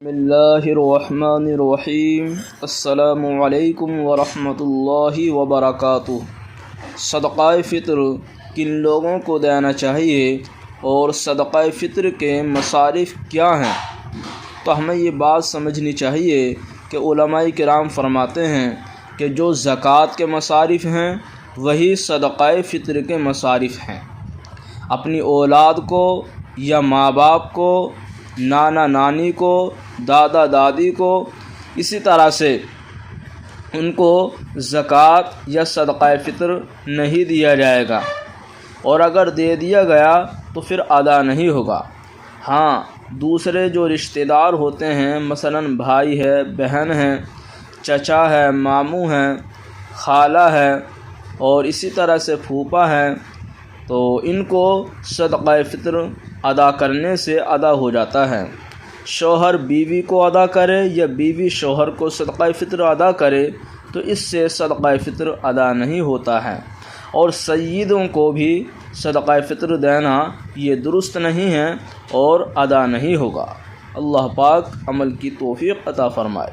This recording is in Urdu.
بسم اللہ الرحمن الرحیم۔ السلام علیکم ورحمۃ اللہ وبرکاتہ۔ صدقہ فطر کن لوگوں کو دینا چاہیے اور صدقہ فطر کے مصارف کیا ہیں؟ تو ہمیں یہ بات سمجھنی چاہیے کہ علماء کرام فرماتے ہیں کہ جو زکوٰۃ کے مصارف ہیں وہی صدقہ فطر کے مصارف ہیں۔ اپنی اولاد کو یا ماں باپ کو، نانا نانی کو، دادا دادی کو، اسی طرح سے ان کو زکوٰۃ یا صدقہ فطر نہیں دیا جائے گا، اور اگر دے دیا گیا تو پھر ادا نہیں ہوگا۔ ہاں، دوسرے جو رشتہ دار ہوتے ہیں، مثلاً بھائی ہے، بہن ہے، چچا ہے، ماموں ہیں، خالہ ہے، اور اسی طرح سے پھوپھا ہے، تو ان کو صدقہ فطر ادا کرنے سے ادا ہو جاتا ہے۔ شوہر بیوی کو ادا کرے یا بیوی شوہر کو صدقہ فطر ادا کرے تو اس سے صدقہ فطر ادا نہیں ہوتا ہے، اور سیدوں کو بھی صدقہ فطر دینا یہ درست نہیں ہے اور ادا نہیں ہوگا۔ اللہ پاک عمل کی توفیق عطا فرمائے۔